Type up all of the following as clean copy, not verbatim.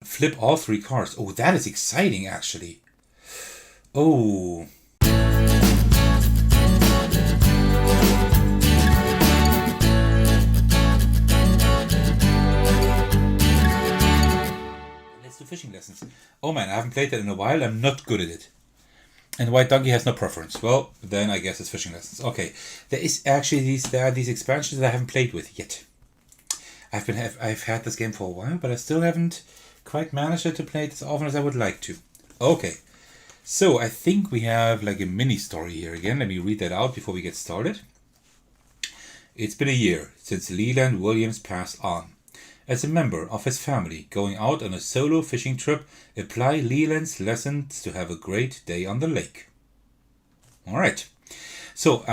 Flip all 3 cards. Oh, that is exciting, actually. Oh. Let's do fishing lessons. Oh man, I haven't played that in a while. I'm not good at it. And White Donkey has no preference. Well, then I guess it's fishing lessons. Okay, there are these expansions that I haven't played with yet. I've had this game for a while, but I still haven't quite managed to play it as often as I would like to. Okay, so I think we have like a mini story here again. Let me read that out before we get started. It's been a year since Leland Williams passed on. As a member of his family going out on a solo fishing trip, apply Leland's lessons to have a great day on the lake. Alright. So,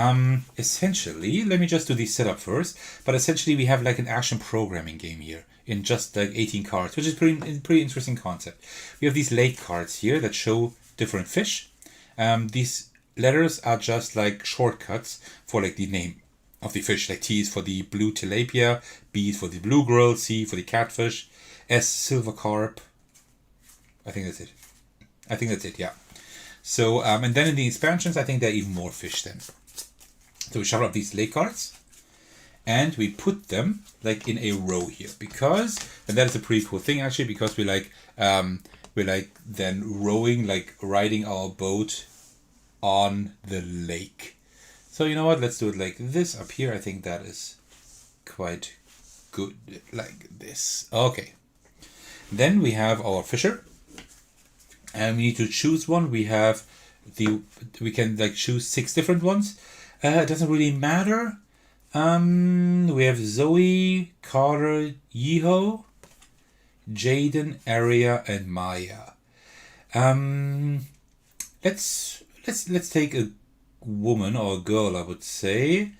essentially, let me just do the setup first. But essentially, we have like an action programming game here in just like 18 cards, which is pretty interesting concept. We have these lake cards here that show different fish. These letters are just like shortcuts for like the name of the fish. Like T is for the blue tilapia, B is for the blue grill, C for the catfish, S silver carp. I think that's it. Yeah. So, and then in the expansions, I think there are even more fish then. So we shuffle up these lake cards and we put them like in a row here because, and that is a pretty cool thing actually, because we're like then rowing, like riding our boat on the lake. So you know what, let's do it like this up here. I think that is quite good, like this. Okay. Then we have our fisher. And we need to choose one. We can like choose 6 different ones. It doesn't really matter. We have Zoe, Carter, Yeho, Jaden, Aria, and Maya. Let's take a woman or a girl, I would say.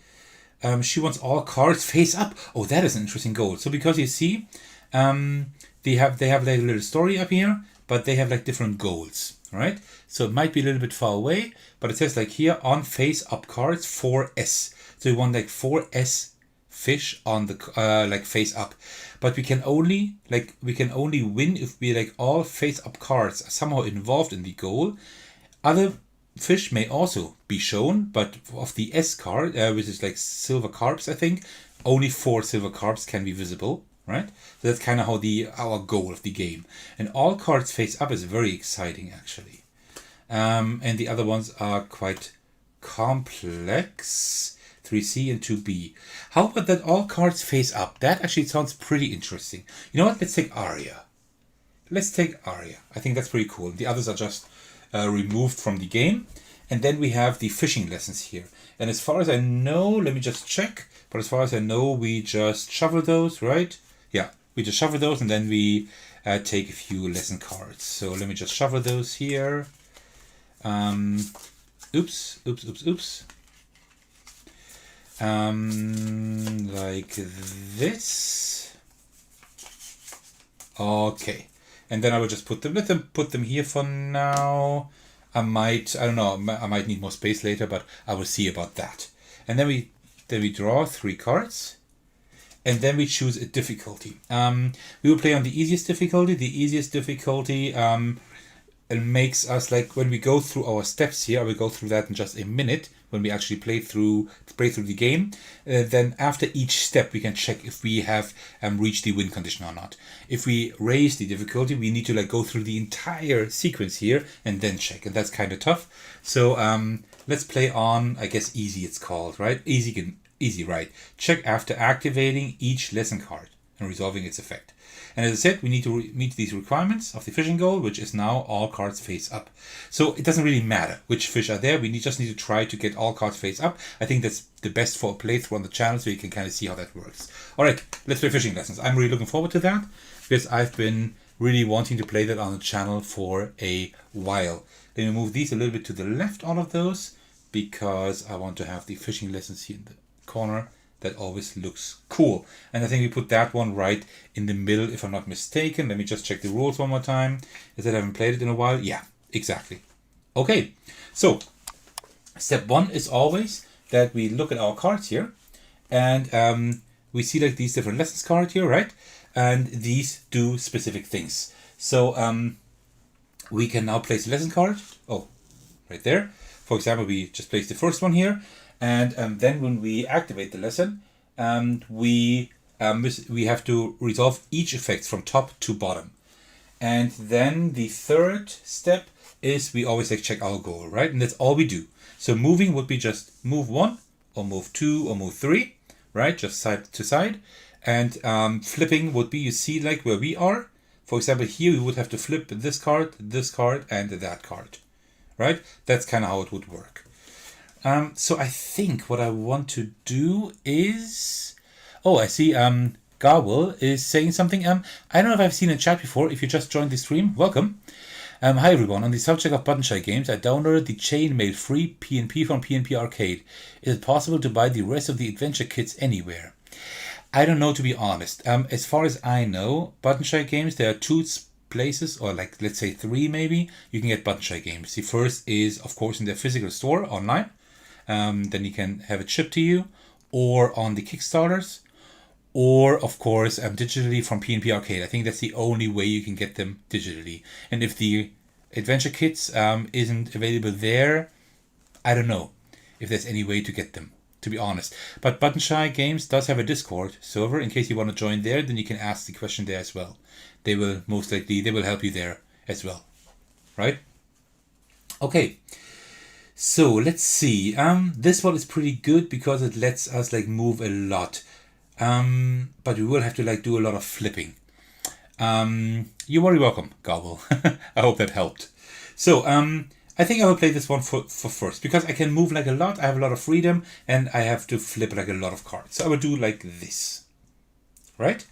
She wants all cards face up. Oh, that is an interesting goal. So because you see, they have like a little story up here, but they have like different goals, right? So it might be a little bit far away, but it says like here on face up cards 4S. So you want like 4S fish on the like face up, but we can only win if we like all face up cards are somehow involved in the goal. Other fish may also be shown, but of the S card, which is like silver carps, I think only 4 silver carps can be visible. Right? So that's kind of how our goal of the game. And all cards face up is very exciting, actually. And the other ones are quite complex. 3C and 2B. How about that all cards face up? That actually sounds pretty interesting. You know what? Let's take Aria. I think that's pretty cool. The others are just removed from the game. And then we have the fishing lessons here. And as far as I know, let me just check. But as far as I know, we just shuffle those, right? Yeah, we just shuffle those and then we take a few lesson cards. So let me just shuffle those here. Oops. Like this. Okay. And then I will just let them put them here for now. I might need more space later, but I will see about that. And then we draw 3 cards. And then we choose a difficulty. We will play on the easiest difficulty. The easiest difficulty it makes us, like, when we go through our steps here, I will go through that in just a minute, when we actually play through the game. Then after each step, we can check if we have reached the win condition or not. If we raise the difficulty, we need to like go through the entire sequence here and then check. And that's kind of tough. So let's play on, I guess, easy it's called, right? Easy, right? Check after activating each lesson card and resolving its effect. And as I said, we need to meet these requirements of the fishing goal, which is now all cards face up. So it doesn't really matter which fish are there. We just need to try to get all cards face up. I think that's the best for a playthrough on the channel, so you can kind of see how that works. All right, let's play fishing lessons. I'm really looking forward to that because I've been really wanting to play that on the channel for a while. Let me move these a little bit to the left, all of those, because I want to have the fishing lessons here in the corner. That always looks cool. And I think we put that one right in the middle, if I'm not mistaken. Let me just check the rules one more time. Is that I haven't played it in a while? Yeah, exactly. Okay, so step 1 is always that we look at our cards here. And we see like these different lessons cards here, right? And these do specific things. So we can now place a lesson card. Oh, right there. For example, we just place the first one here, and then when we activate the lesson, we have to resolve each effect from top to bottom. And then the third step is we always like check our goal, right? And that's all we do. So moving would be just move 1 or move 2 or move 3, right? Just side to side. And flipping would be, you see like where we are. For example, here we would have to flip this card, and that card, right? That's kind of how it would work. So I think what I want to do is... Oh, I see Garwell is saying something. I don't know if I've seen a chat before. If you just joined the stream, welcome. Hi everyone. On the subject of button shy games, I downloaded the chainmail free PNP from PNP Arcade. Is it possible to buy the rest of the adventure kits anywhere? I don't know, to be honest. As far as I know, button shy games, there are 2 places, or like let's say 3 maybe, you can get button shy games. The first is of course in their physical store online. Then you can have it shipped to you, or on the Kickstarters, or of course digitally from PNP Arcade. I think that's the only way you can get them digitally. And if the adventure kits isn't available there, I don't know if there's any way to get them, to be honest. But Button Shy Games does have a Discord server. In case you want to join there, then you can ask the question there as well. They will most likely, they will help you there as well, right? Okay. So let's see. This one is pretty good because it lets us like move a lot. But we will have to like do a lot of flipping. You're very welcome, Gobble. I hope that helped. So I think I will play this one for first because I can move like a lot. I have a lot of freedom and I have to flip like a lot of cards. So I will do like this, right?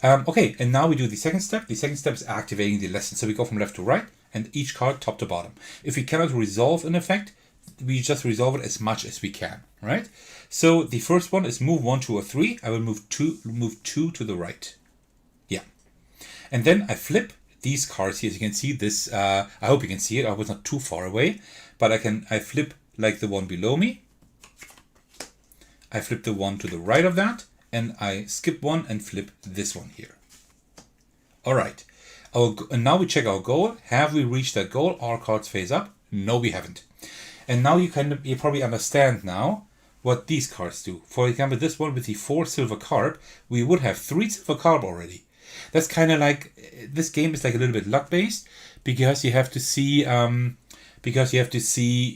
Okay, and now we do the second step. The second step is activating the lesson. So we go from left to right and each card top to bottom. If we cannot resolve an effect, we just resolve it as much as we can, right? So the first one is move 1, 2, or 3. I will move two to the right. Yeah. And then I flip these cards here. As you can see this, I hope you can see it. I was not too far away, but I flip like the one below me. I flip the one to the right of that, and I skip one and flip this one here. All right. And now we check our goal. Have we reached that goal? Our cards face up. No, we haven't. And now you probably understand now what these cards do. For example, this one with the 4 silver carb, we would have 3 silver carb already. That's kind of like, this game is like a little bit luck based because you have to see,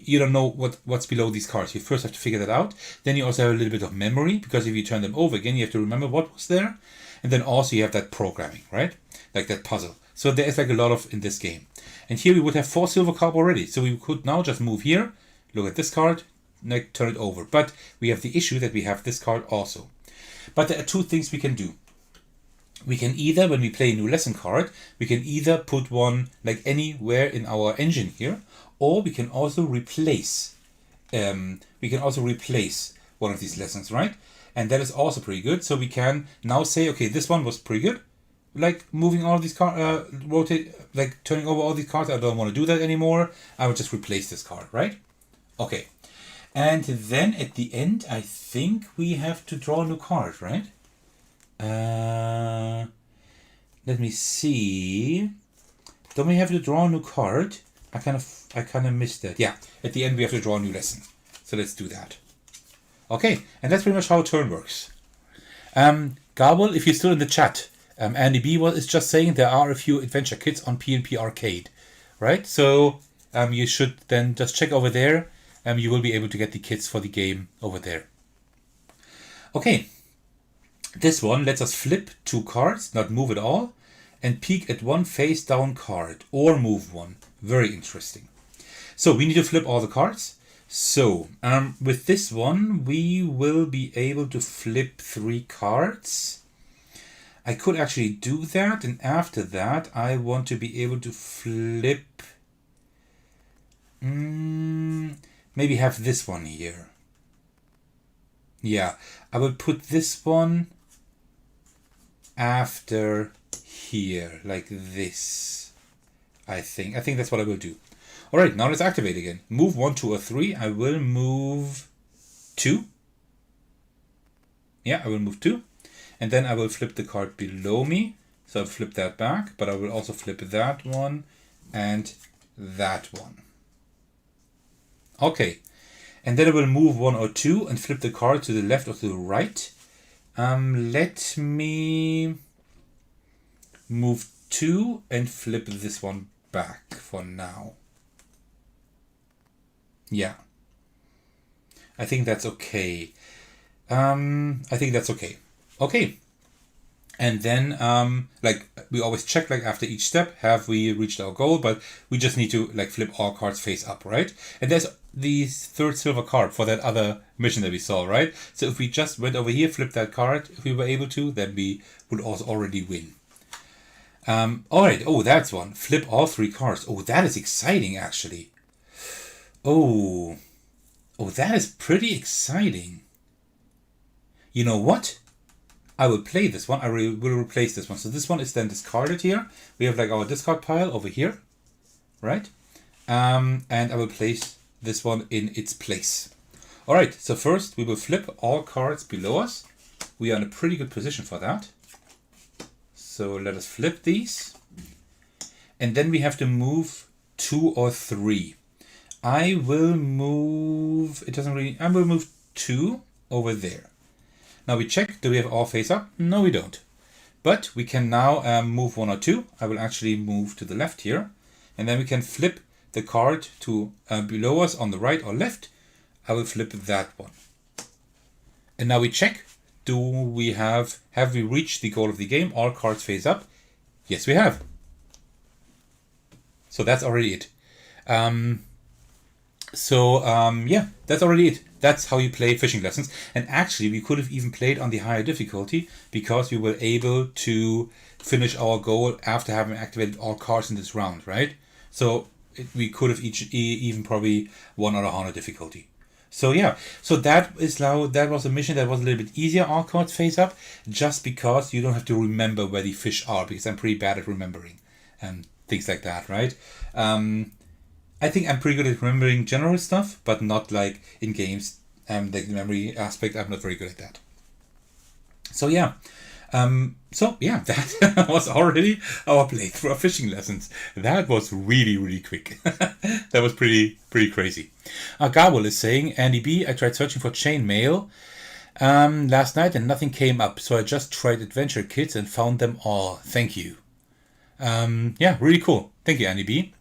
you don't know what's below these cards. You first have to figure that out. Then you also have a little bit of memory because if you turn them over again, you have to remember what was there. And then also you have that programming, right? Like that puzzle. So there is like a lot of in this game. And here we would have 4 silver carb already. So we could now just move here, look at this card, like turn it over. But we have the issue that we have this card also. But there are 2 things we can do. We can either, when we play a new lesson card, we can either put one like anywhere in our engine here, or we can also replace. One of these lessons, right? And that is also pretty good. So we can now say, okay, this one was pretty good. Like moving all these cards, turning over all these cards. I don't want to do that anymore. I will just replace this card, right? Okay. And then at the end, I think we have to draw a new card, right? Let me see. Don't we have to draw a new card? I kind of missed that. Yeah, at the end we have to draw a new lesson. So let's do that. Okay, and that's pretty much how a turn works. Garble, if you're still in the chat, Andy B is just saying there are a few adventure kits on PNP Arcade, right? So you should then just check over there. You will be able to get the kits for the game over there. Okay. This one lets us flip 2 cards, not move at all, and peek at 1 face down card, or move 1. Very interesting. So we need to flip all the cards. So with this one, we will be able to flip 3 cards. I could actually do that, and after that, I want to be able to flip... maybe have this one here. Yeah, I will put this one after here, like this. I think that's what I will do. All right, now let's activate again. Move 1, 2, or 3. I will move 2. Yeah, I will move 2. And then I will flip the card below me. So I'll flip that back, but I will also flip that one and that one. Okay, and then I will move 1 or 2 and flip the card to the left or to the right. Let me move 2 and flip this one back for now. Yeah, I think that's okay. I think that's okay. Okay. And then, like we always check, like after each step, have we reached our goal? But we just need to like flip all cards face up, right? And there's the third silver card for that other mission that we saw, right? So if we just went over here, flipped that card, if we were able to, then we would also already win. All right. Oh, that's one. Flip all 3 cards. Oh, that is exciting, actually. Oh, that is pretty exciting. You know what? I will play this one. I will replace this one. So this one is then discarded here. We have like our discard pile over here, right? And I will place this one in its place. All right. So first we will flip all cards below us. We are in a pretty good position for that. So let us flip these. And then we have to move 2 or 3. I will move, I will move 2 over there. Now we check, do we have all face up? No, we don't. But we can now move 1 or 2. I will actually move to the left here. And then we can flip the card to below us on the right or left. I will flip that one. And now we check, have we reached the goal of the game? All cards face up. Yes, we have. So that's already it. Yeah, that's already it. That's how you play fishing lessons. And actually, we could have even played on the higher difficulty because we were able to finish our goal after having activated all cards in this round, right? So we could have even probably won on a harder difficulty. So yeah, so that was a mission that was a little bit easier. All cards face up, just because you don't have to remember where the fish are, because I'm pretty bad at remembering and things like that, right? I think I'm pretty good at remembering general stuff, but not like in games. The memory aspect, I'm not very good at that. So yeah, that was already our playthrough of fishing lessons. That was really, really quick. That was pretty crazy. Garwell is saying, Andy B, I tried searching for chainmail last night and nothing came up. So I just tried adventure kits and found them all. Thank you. Yeah, really cool. Thank you, Andy B.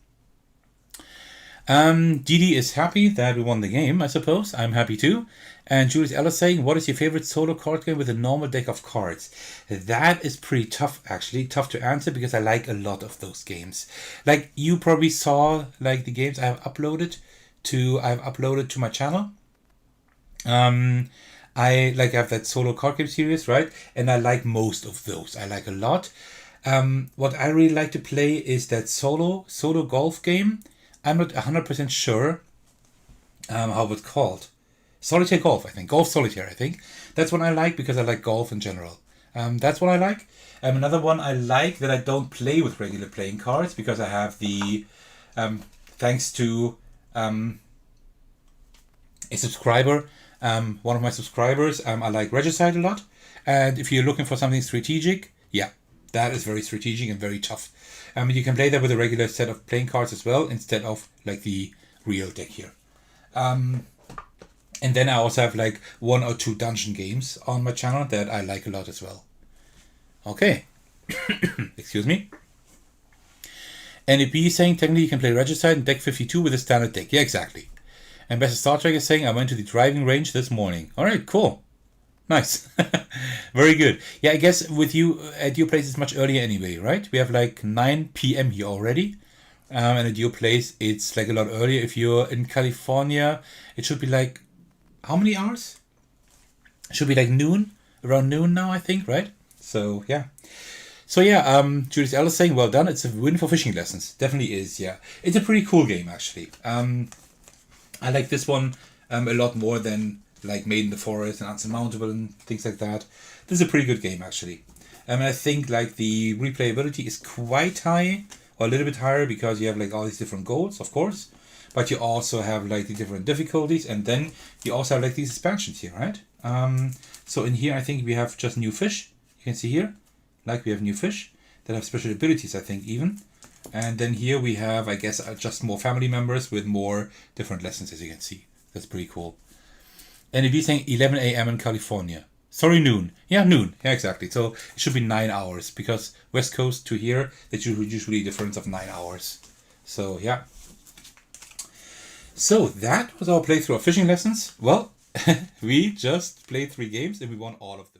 Didi is happy that we won the game, I suppose. I'm happy too. And Julius Ellis saying, what is your favorite solo card game with a normal deck of cards? That is pretty tough, actually. Tough to answer because I like a lot of those games. Like, you probably saw like the games I've uploaded to my channel. I have that solo card game series, right? And I like most of those. I like a lot. What I really like to play is that solo golf game. I'm not 100% sure how it's called. Solitaire Golf, I think. Golf Solitaire, I think. That's one I like because I like golf in general. That's what I like. Another one I like that I don't play with regular playing cards because I have the, thanks to a subscriber, one of my subscribers, I like Regicide a lot. And if you're looking for something strategic, yeah, that is very strategic and very tough. You can play that with a regular set of playing cards as well, instead of like the real deck here. And then I also have like 1 or 2 dungeon games on my channel that I like a lot as well. Okay. Excuse me. NEP is saying technically you can play Regicide in deck 52 with a standard deck. Yeah, exactly. And Best Star Trek is saying I went to the driving range this morning. Alright, cool. Nice. Very good. Yeah, I guess with you, at your place it's much earlier anyway, right? We have like 9 p.m. here already. And at your place it's like a lot earlier. If you're in California, it should be like, how many hours? It should be like noon, around noon now, I think, right? So yeah. Julius Ellis saying, well done. It's a win for fishing lessons. Definitely is, yeah. It's a pretty cool game, actually. I like this one a lot more than like Made in the Forest and Unsurmountable and things like that. This is a pretty good game, actually. I think like the replayability is quite high, or a little bit higher, because you have like all these different goals, of course, but you also have like the different difficulties, and then you also have like these expansions here, right? So in here, I think we have just new fish. You can see here, like we have new fish. that have special abilities, I think, even. And then here we have, I guess, just more family members with more different lessons, as you can see. That's pretty cool. And it'd be saying 11 a.m. in California. Sorry, noon. Yeah, noon. Yeah, exactly. So it should be 9 hours, because West Coast to here, that's usually a difference of 9 hours. So, yeah. So that was our playthrough of fishing lessons. Well, we just played 3 games and we won all of them.